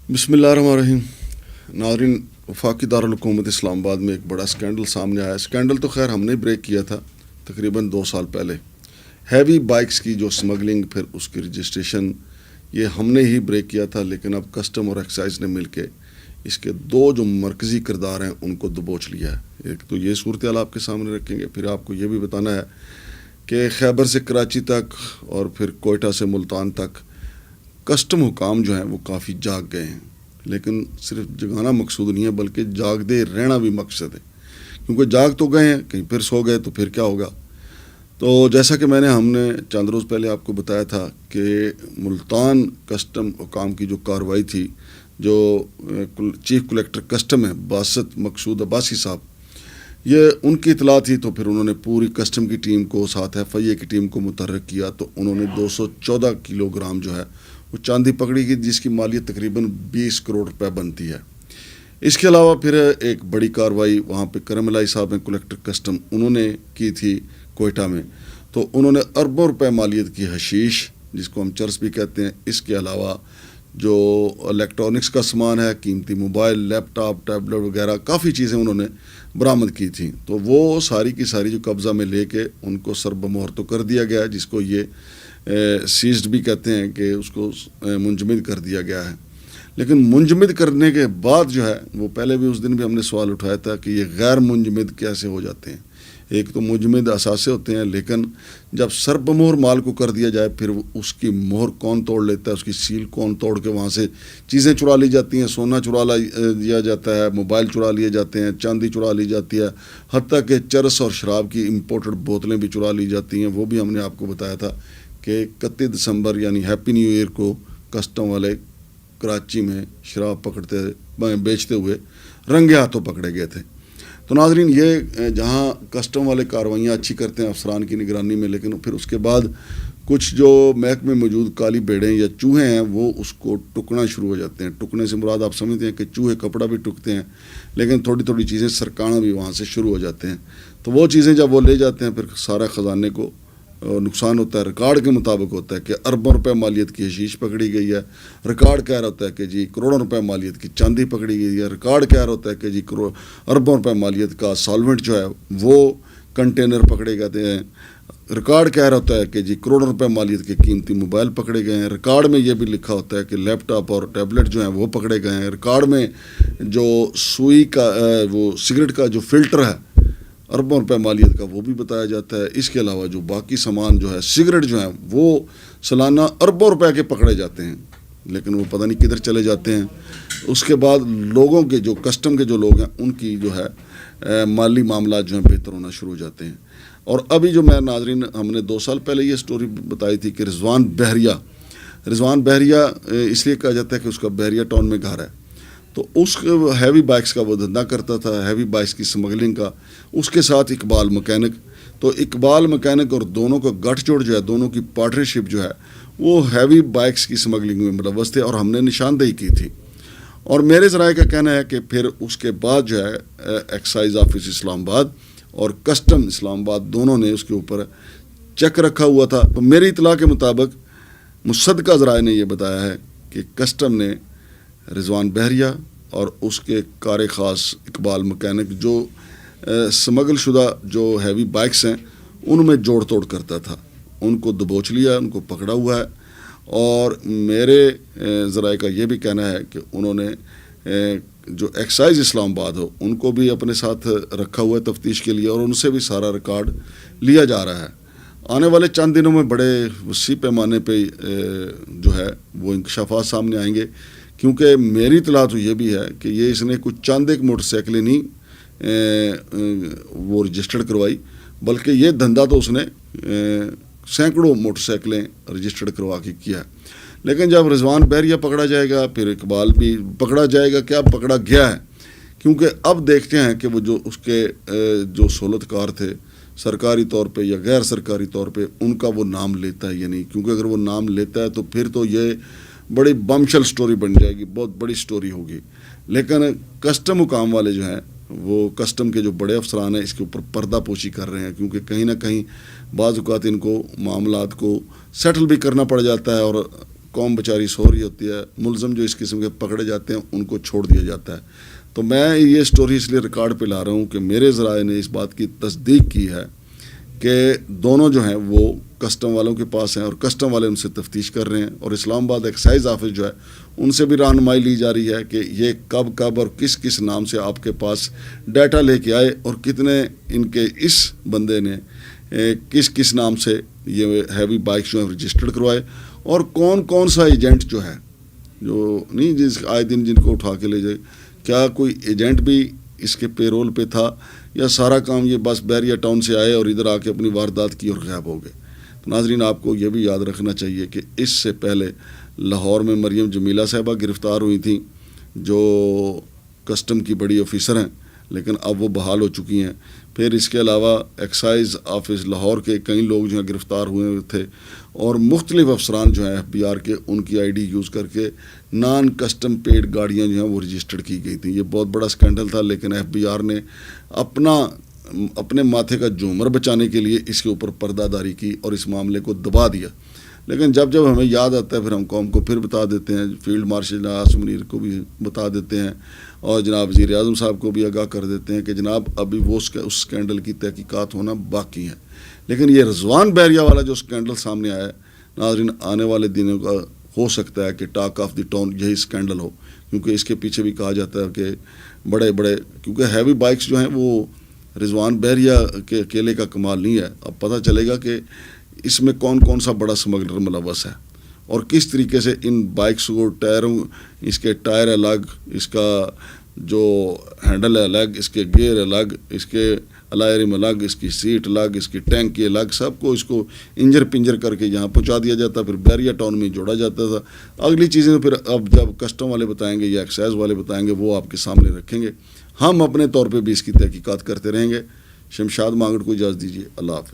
बिस्मिल्लाहिर्रहमानिर्रहीम। नाज़रीन, वफाकी दारुल हुकूमत इस्लामाबाद में एक बड़ा स्कैंडल सामने आया। स्कैंडल तो खैर हमने ब्रेक किया था तकरीबन 2 साल पहले। हैवी बाइक्स की जो स्मगलिंग, फिर उसकी रजिस्ट्रेशन, ये हमने ही ब्रेक किया था, लेकिन अब कस्टम और एक्साइज ने मिलके इसके 2 जो मरकज़ी किरदार हैं उनको दबोच लिया है। एक तो ये सूरत हाल आपके सामने रखेंगे, फिर आपको ये भी बताना है कि खैबर से कराची तक और फिर कोयटा से मुल्तान तक कस्टम हुकाम जो हैं वो काफ़ी जाग गए हैं। लेकिन सिर्फ जगाना मकसूद नहीं है, बल्कि जागते रहना भी मकसद है, क्योंकि जाग तो गए हैं, कहीं फिर सो गए तो फिर क्या होगा। तो जैसा कि हमने चंद रोज़ पहले आपको बताया था कि मुल्तान कस्टम हुकाम की जो कार्रवाई थी, जो चीफ कलेक्टर कस्टम है बासत मकसूद अब्बासी साहब, ये उनकी इतला थी। तो फिर उन्होंने पूरी कस्टम की टीम को, साथ FIA की टीम को मुतहर्रिक किया। तो उन्होंने 214 किलोग्राम जो है वो चांदी पकड़ी गई, जिसकी मालियत तकरीबन 20 करोड़ रुपए बनती है। इसके अलावा फिर एक बड़ी कार्रवाई वहाँ पे करमलाई साहब हैं कलेक्टर कस्टम, उन्होंने की थी कोयटा में। तो उन्होंने अरबों रुपए मालियत की हशीश, जिसको हम चरस भी कहते हैं, इसके अलावा जो इलेक्ट्रॉनिक्स का सामान है, कीमती मोबाइल, लैपटॉप, टैबलेट वगैरह काफ़ी चीज़ें उन्होंने बरामद की थी। तो वो सारी की सारी जो कब्ज़ा में लेके उनको सरबमोहर तो कर दिया गया है, जिसको ये सीज्ड भी कहते हैं कि उसको मुंजमद कर दिया गया है। लेकिन मुंजमद करने के बाद जो है वो, पहले भी उस दिन भी हमने सवाल उठाया था कि ये गैर मुंजमद कैसे हो जाते हैं। एक तो मुंजमद असासे होते हैं, लेकिन जब सरबमोहर माल को कर दिया जाए फिर उसकी मोहर कौन तोड़ लेता है, उसकी सील कौन तोड़ के वहाँ से चीज़ें चुरा ली जाती हैं, सोना चुरा लिया जाता है, मोबाइल चुरा लिए जाते हैं, चांदी चुरा ली जाती है, हत्ता कि चरस और शराब की इम्पोर्टेड बोतलें भी चुरा ली जाती हैं। वो भी हमने आपको बताया था कि 31 दिसंबर यानी हैप्पी न्यू ईयर को कस्टम वाले कराची में शराब बेचते हुए रंगे हाथों पकड़े गए थे। तो नाजरीन, ये जहाँ कस्टम वाले कार्रवाइयाँ अच्छी करते हैं अफसरान की निगरानी में, लेकिन फिर उसके बाद कुछ जो महकमे में मौजूद काली भेड़ें या चूहे हैं वो उसको टुकना शुरू हो जाते हैं। टुकने से मुराद आप समझते हैं कि चूहे कपड़ा भी टुकते हैं, लेकिन थोड़ी थोड़ी चीज़ें सरकाना भी वहाँ से शुरू हो जाते हैं। तो वो चीज़ें जब वो ले जाते हैं फिर सारा ख़जाने को नुकसान होता है। रिकॉर्ड के मुताबिक होता है कि अरबों रुपए मालियत की हशीश पकड़ी गई है। रिकॉर्ड कह रहा होता है कि जी करोड़ों रुपए मालियत की चांदी पकड़ी गई है। रिकॉर्ड कह रहा होता है कि जी अरबों रुपए मालियत का सॉल्वेंट जो है वो कंटेनर पकड़े गए हैं। रिकॉर्ड कह रहा होता है कि जी करोड़ों रुपए मालियत के कीमती मोबाइल पकड़े गए हैं। रिकॉर्ड में ये भी लिखा होता है कि लैपटॉप और टैबलेट जो हैं वो पकड़े गए हैं। रिकॉर्ड में जो सुई का वो सिगरेट का जो फ़िल्टर है अरबों रुपए मालियत का, वो भी बताया जाता है। इसके अलावा जो बाकी सामान जो है, सिगरेट जो है, वो सालाना अरबों रुपए के पकड़े जाते हैं, लेकिन वो पता नहीं किधर चले जाते हैं। उसके बाद लोगों के जो कस्टम के जो लोग हैं उनकी जो है माली मामला जो है बेहतर होना शुरू हो जाते हैं। और अभी जो मैं नाजरीन, हमने 2 साल पहले ये स्टोरी बताई थी कि रिजवान बहरिया इसलिए कहा जाता है कि उसका बहरिया टाउन में घर है। तो उस हैवी बाइक्स का वो धंधा करता था, हैवी बाइक्स की स्मगलिंग का। उसके साथ इकबाल मैकेनिक, तो इकबाल मैकेनिक और दोनों का गठजोड़ जो है, दोनों की पार्टनरशिप जो है वो हैवी बाइक्स की स्मगलिंग में मुलव्वस थे और हमने निशानदेही की थी। और मेरे ज़राए का कहना है कि फिर उसके बाद जो है एक्साइज ऑफिस इस्लामाबाद और कस्टम इस्लामाबाद दोनों ने उसके ऊपर चेक रखा हुआ था। तो मेरी इतला के मुताबिक मुसद्दका ज़राए ने यह बताया है कि कस्टम ने रिजवान बहरिया और उसके कार ख़ास इकबाल मैकेनिक जो स्मगल शुदा जो हैवी बाइक्स हैं उनमें जोड़ तोड़ करता था, उनको दबोच लिया, उनको पकड़ा हुआ है। और मेरे ज़राए का ये भी कहना है कि उन्होंने जो एक्साइज इस्लामाबाद हो उनको भी अपने साथ रखा हुआ है तफ्तीश के लिए, और उनसे भी सारा रिकॉर्ड लिया जा रहा है। आने वाले चंद दिनों में बड़े वसी पैमाने पे जो है वो इंकशाफात सामने आएंगे, क्योंकि मेरी इतला तो ये भी है कि ये इसने कुछ चंद एक मोटरसाइकिलें नहीं वो रजिस्टर्ड करवाई, बल्कि ये धंधा तो उसने सैकड़ों मोटरसाइकिलें रजिस्टर्ड करवा के किया है। लेकिन जब रिजवान बहरिया पकड़ा जाएगा फिर इकबाल भी पकड़ा जाएगा। क्या पकड़ा गया है, क्योंकि अब देखते हैं कि वो जो उसके जो सहूलतकार थे सरकारी तौर पे या गैर सरकारी तौर पे, उनका वो नाम लेता है या नहीं। क्योंकि अगर वो नाम लेता है तो फिर तो ये बड़ी बमशल स्टोरी बन जाएगी, बहुत बड़ी स्टोरी होगी। लेकिन कस्टम हुकाम वाले जो हैं वो कस्टम के जो बड़े अफसरान हैं इसके ऊपर पर्दा पोशी कर रहे हैं, क्योंकि कहीं ना कहीं बाज़ औक़ात इनको मामलात को सेटल भी करना पड़ जाता है और قوم بیچاری سو رہی ہوتی ہے, ملزم جو اس قسم کے پکڑے جاتے ہیں ان کو چھوڑ دیا جاتا ہے. تو میں یہ سٹوری اس لیے ریکارڈ پہ لا رہا ہوں کہ میرے ذرائع نے اس بات کی تصدیق کی ہے کہ دونوں جو ہیں وہ کسٹم والوں کے پاس ہیں اور کسٹم والے ان سے تفتیش کر رہے ہیں, اور اسلام آباد ایکسائز آفس جو ہے ان سے بھی رہنمائی لی جا رہی ہے کہ یہ کب اور کس کس نام سے آپ کے پاس ڈیٹا لے کے آئے اور کتنے ان کے اس بندے نے کس نام سے یہ ہیوی بائکس جو ہیں رجسٹرڈ کروائے, اور کون سا ایجنٹ جو ہے جو نہیں جس آئے دن جن کو اٹھا کے لے جائے, کیا کوئی ایجنٹ بھی اس کے پے رول پہ تھا یا سارا کام یہ بس بیریا ٹاؤن سے آئے اور ادھر آ کے اپنی واردات کی اور غائب ہو گئے. تو ناظرین آپ کو یہ بھی یاد رکھنا چاہیے کہ اس سے پہلے لاہور میں مریم جمیلہ صاحبہ گرفتار ہوئی تھیں جو کسٹم کی بڑی آفیسر ہیں, لیکن اب وہ بحال ہو چکی ہیں. پھر اس کے علاوہ ایکسائز آفس لاہور کے کئی لوگ جو ہیں گرفتار ہوئے تھے, اور مختلف افسران جو ہیں FBR کے ان کی آئی ڈی یوز کر کے نان کسٹم پیڈ گاڑیاں جو ہیں وہ رجسٹرڈ کی گئی تھیں. یہ بہت بڑا اسکینڈل تھا, لیکن FBR نے اپنے ماتھے کا جومر بچانے کے لیے اس کے اوپر پردہ داری کی اور اس معاملے کو دبا دیا. لیکن جب ہمیں یاد آتا ہے پھر ہم قوم کو پھر بتا دیتے ہیں, فیلڈ مارشل عاصم منیر کو بھی بتا دیتے ہیں اور جناب وزیر اعظم صاحب کو بھی آگاہ کر دیتے ہیں کہ جناب ابھی وہ اس اسکینڈل کی تحقیقات ہونا باقی ہے. لیکن یہ رضوان بحریہ والا جو اسکینڈل سامنے آیا ہے ناظرین, آنے والے دنوں کا ہو سکتا ہے کہ ٹاک آف دی ٹاؤن یہی اسکینڈل ہو, کیونکہ اس کے پیچھے بھی کہا جاتا ہے کہ بڑے کیونکہ ہیوی بائکس جو ہیں وہ رضوان بحریہ کے اکیلے کا کمال نہیں ہے. اب پتہ چلے گا کہ اس میں کون سا بڑا سمگلر ملوث ہے اور کس طریقے سے ان بائکس کو ٹائروں, اس کے ٹائر الگ, اس کا جو ہینڈل ہے الگ, اس کے گیئر الگ, اس کے الائرم الگ, اس کی سیٹ الگ, اس کی ٹینکی الگ, سب کو اس کو انجر پنجر کر کے یہاں پہنچا دیا جاتا, پھر بیریا ٹاؤن میں جوڑا جاتا تھا. اگلی چیزیں پھر اب جب کسٹم والے بتائیں گے یا ایکسائز والے بتائیں گے وہ آپ کے سامنے رکھیں گے. ہم اپنے طور پہ بھی اس کی تحقیقات کرتے رہیں گے. شمشاد مانگڑ کو اجازت دیجیے. اللہ حافظ.